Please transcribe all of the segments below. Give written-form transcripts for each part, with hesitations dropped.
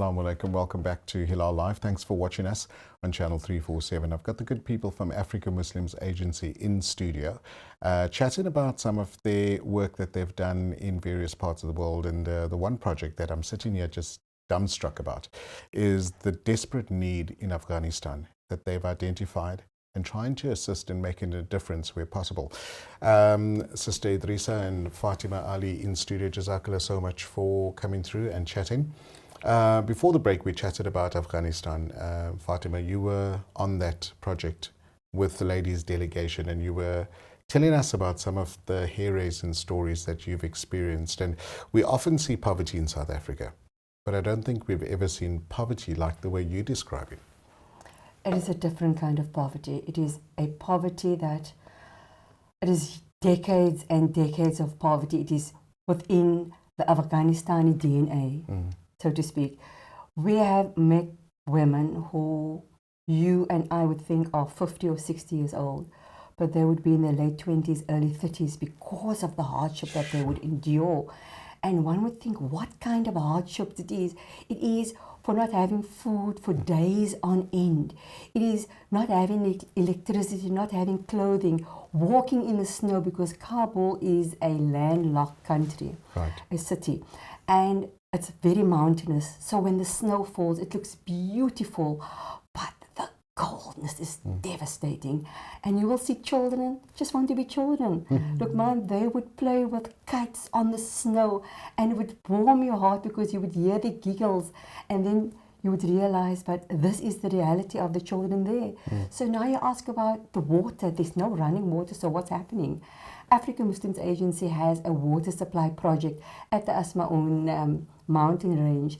Assalamu alaikum. Welcome back to Hilaal Live. Thanks for watching us on Channel 347. I've got the good people from Africa Muslims Agency in studio, chatting about some of their work that they've done in various parts of the world. And the one project that I'm sitting here just dumbstruck about is the desperate need in Afghanistan that they've identified and trying to assist in making a difference where possible. Sister Idrissa and Fatima Ali in studio, Jazakallah so much for coming through and chatting. Before the break, we chatted about Afghanistan. Fatima, you were on that project with the ladies delegation, and you were telling us about some of the hair-raising stories that you've experienced. And we often see poverty in South Africa, but I don't think we've ever seen poverty like the way you describe it. It is a different kind of poverty. It is a poverty that, it is decades and decades of poverty. It is within the Afghanistani DNA, so to speak. We have met women who you and I would think are 50 or 60 years old, but they would be in their late 20s, early 30s because of the hardship that they would endure. And one would think, what kind of hardship it is? It is for not having food for days on end. It is not having electricity, not having clothing, walking in the snow, because Kabul is a landlocked country, Right. a city. And it's very mountainous. So when the snow falls, it looks beautiful, but the coldness is devastating. And you will see children just want to be children. Luqmaan, they would play with kites on the snow, and it would warm your heart because you would hear the giggles, and then you would realize, but this is the reality of the children there. So now you ask about the water. There's no running water, so what's happening? African Muslims Agency has a water supply project at the Asmaun mountain range,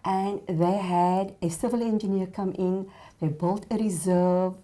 and they had a civil engineer come in. They built a reserve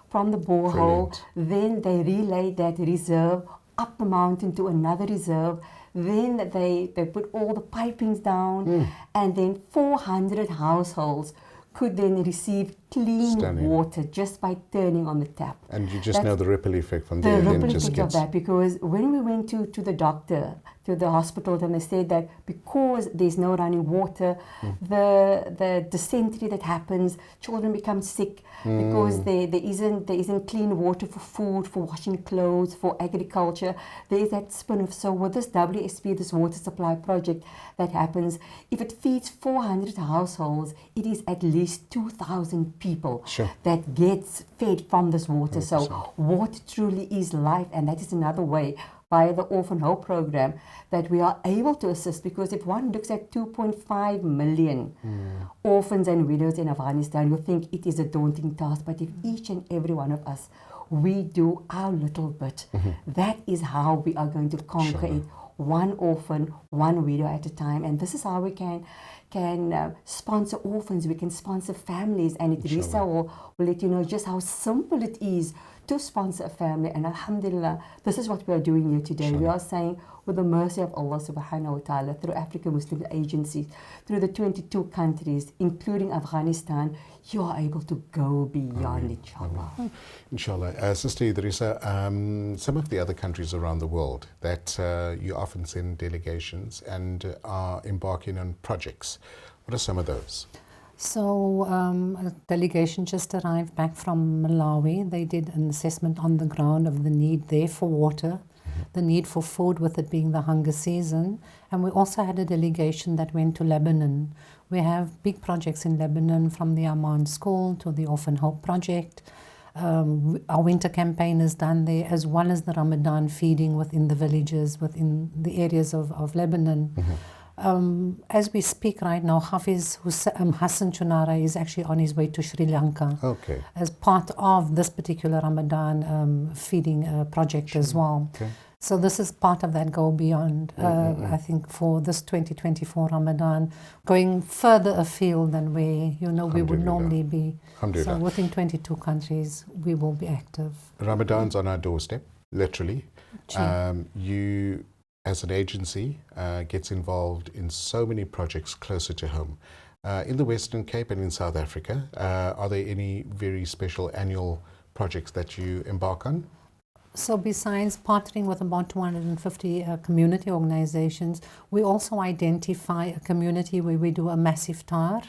from the borehole. Then they relayed that reserve up the mountain to another reserve. Then they put all the pipings down, and then 400 households could then receive clean water just by turning on the tap. And you just know the ripple effect from there. The ripple effect of that, because when we went to the doctor, to the hospital, then they said that because there's no running water, the dysentery that happens, children become sick because there isn't clean water for food, for washing clothes, for agriculture. There is that spin-off. So with this WSP, this water supply project that happens, if it feeds 400 households, it is at least 2,000 people that gets fed from this water. 100%. So water truly is life, and that is another way via the Orphan Hope program that we are able to assist, because if one looks at 2.5 million orphans and widows in Afghanistan, you'll think it is a daunting task, but if each and every one of us, we do our little bit, that is how we are going to conquer it, one orphan, one widow at a time. And this is how we can sponsor orphans, we can sponsor families, and Idrissa will let you know just how simple it is to sponsor a family. And alhamdulillah, this is what we are doing here today. We are saying, with the mercy of Allah subhanahu wa ta'ala, through African Muslim Agency, through the 22 countries, including Afghanistan, you are able to go beyond, inshallah. Inshallah. Sister Idrissa, some of the other countries around the world that you often send delegations and are embarking on projects, what are some of those? So a delegation just arrived back from Malawi. They did an assessment on the ground of the need there for water, the need for food, with it being the hunger season. And we also had a delegation that went to Lebanon. We have big projects in Lebanon, from the Amman School to the Orphan Hope project. Our winter campaign is done there, as well as the Ramadan feeding within the villages, within the areas of Lebanon. As we speak right now, Hafiz Hassan Chunara is actually on his way to Sri Lanka as part of this particular Ramadan feeding project as well. So this is part of that Go Beyond, I think, for this 2024 Ramadan, going further afield than where we would normally be. So within 22 countries, we will be active. Ramadan's on our doorstep, literally. You, as an agency, gets involved in so many projects closer to home. In the Western Cape and in South Africa, are there any very special annual projects that you embark on? So besides partnering with about 250 community organizations, we also identify a community where we do a massive iftar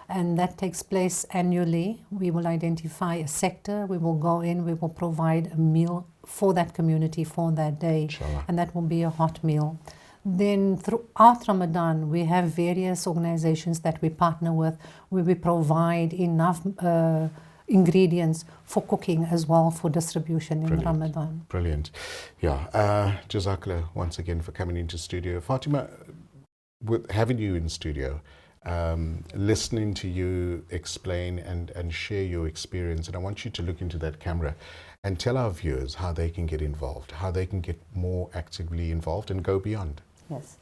and that takes place annually. We will identify a sector, we will go in, we will provide a meal for that community for that day, Inshallah. and that will be a hot meal. Then throughout Ramadan, we have various organizations that we partner with where we provide enough ingredients for cooking as well for distribution in Ramadan. Brilliant. Yeah. Jazakallah once again for coming into studio. Fatima, with having you in studio, listening to you explain and share your experience, and I want you to look into that camera and tell our viewers how they can get involved, how they can get more actively involved and go beyond. Yes.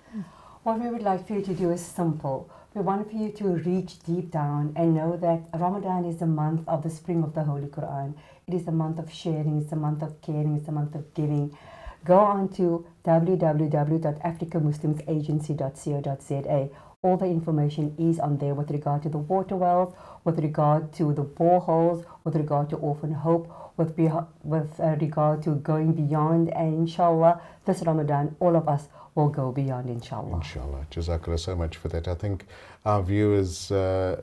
What we would like for you to do is simple. We want for you to reach deep down and know that Ramadan is the month of the spring of the Holy Quran. It is the month of sharing, it's the month of caring, it's the month of giving. Go on to www.africamuslimsagency.co.za. All the information is on there with regard to the water wells, with regard to the boreholes, with regard to Orphan Hope, with regard to going beyond. And inshallah, this Ramadan, all of us will go beyond, inshallah. Inshallah. Jazakallah so much for that. I think our viewers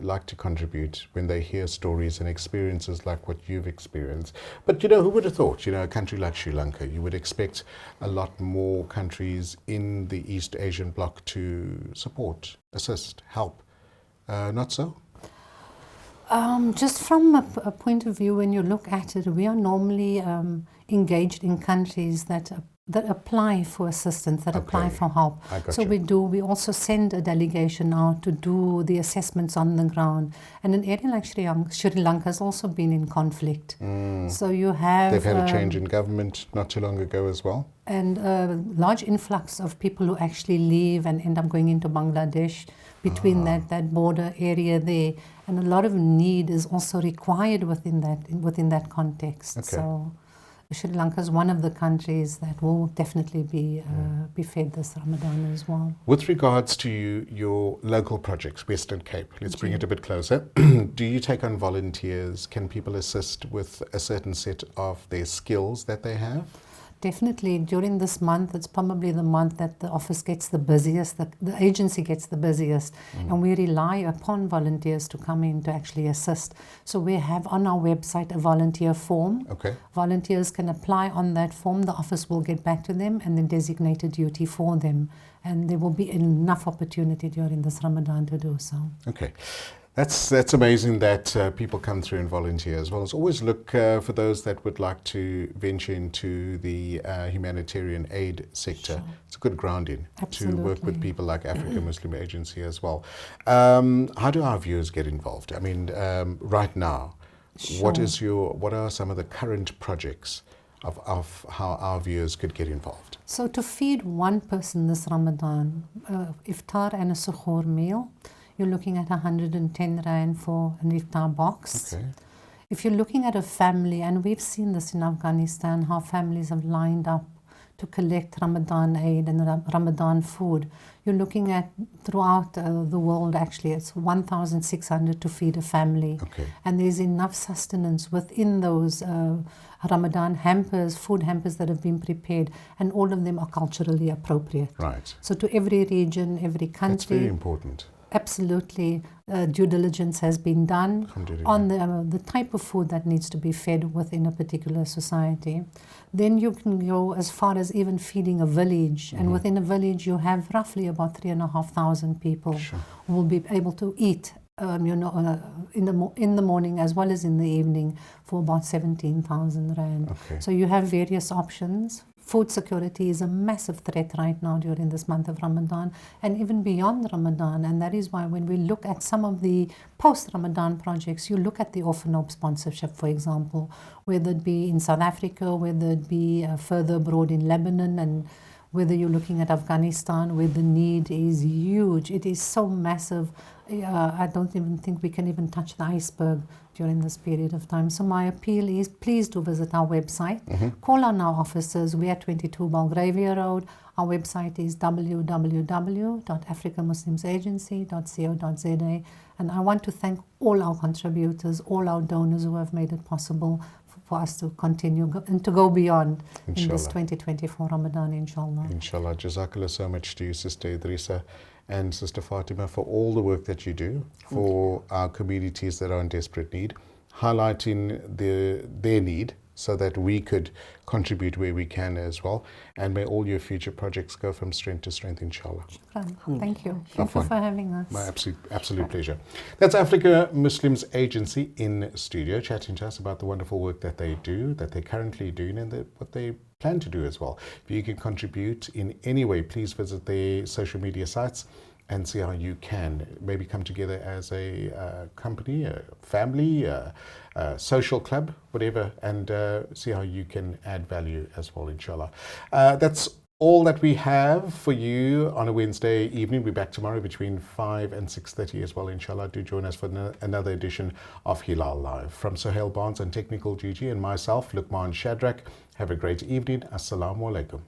like to contribute when they hear stories and experiences like what you've experienced. But you know, who would have thought, you know, a country like Sri Lanka, you would expect a lot more countries in the East Asian bloc to support, assist, help. Not so? Just from a point of view, when you look at it, we are normally engaged in countries that apply for assistance, that apply for help. So we also send a delegation out to do the assessments on the ground. And an area like Sri Lanka has also been in conflict. So you have... They've had a change in government not too long ago as well. And a large influx of people who actually leave and end up going into Bangladesh between that border area there. And a lot of need is also required within that context. So Sri Lanka is one of the countries that will definitely be fed this Ramadan as well. With regards to your local projects, Western Cape, let's bring it a bit closer. Do you take on volunteers? Can people assist with a certain set of their skills that they have? Definitely. During this month, it's probably the month that the office gets the busiest, the agency gets the busiest, and we rely upon volunteers to come in to actually assist. So we have on our website a volunteer form. Volunteers can apply on that form. The office will get back to them and then designate a duty for them. And there will be enough opportunity during this Ramadan to do so. Okay. That's amazing that people come through and volunteer as well. As always, look for those that would like to venture into the humanitarian aid sector. It's a good grounding to work with people like Africa Muslim Agency as well. How do our viewers get involved? I mean, right now, what are some of the current projects of how our viewers could get involved? So to feed one person this Ramadan, iftar and a suhoor meal, you're looking at 110 Rand for an iftar box. If you're looking at a family, and we've seen this in Afghanistan, how families have lined up to collect Ramadan aid and Ramadan food, you're looking at throughout the world, actually, it's 1,600 to feed a family. And there's enough sustenance within those Ramadan hampers, food hampers that have been prepared, and all of them are culturally appropriate. So to every region, every country. That's very important. Absolutely, due diligence has been done on the type of food that needs to be fed within a particular society. Then you can go as far as even feeding a village, and within a village you have roughly about 3,500 people who will be able to eat in the morning as well as in the evening for about 17,000 Rand. So you have various options. Food security is a massive threat right now during this month of Ramadan and even beyond Ramadan, and that is why when we look at some of the post-Ramadan projects, you look at the Orphan Hope sponsorship, for example, whether it be in South Africa, whether it be further abroad in Lebanon, and whether you're looking at Afghanistan, where the need is huge. It is so massive. I don't even think we can even touch the iceberg during this period of time. So my appeal is, please do visit our website. Call on our offices. We are 22 Belgravia Road. Our website is www.africamuslimsagency.co.za. And I want to thank all our contributors, all our donors who have made it possible for us to continue and to go beyond in this Inshallah. 2024 Ramadan, inshallah. Inshallah. Jazakallah so much to you, Sister Idrissa and Sister Fatima, for all the work that you do for our communities that are in desperate need, highlighting their need so that we could contribute where we can as well. And may all your future projects go from strength to strength, inshallah. Thank you. Thank you for having us. My absolute pleasure. That's Africa Muslims Agency in studio, chatting to us about the wonderful work that they do, that they're currently doing, and what they plan to do as well. If you can contribute in any way, please visit their social media sites and see how you can maybe come together as a company, a family, a social club, whatever, and see how you can add value as well, inshallah. That's all that we have for you on a Wednesday evening. We'll be back tomorrow between 5 and 6:30 as well, inshallah. Do join us for another edition of Hilaal Live. From Sohail Barnes and Technical Gigi and myself, Luqmaan Shadrach, have a great evening. Assalamu alaikum.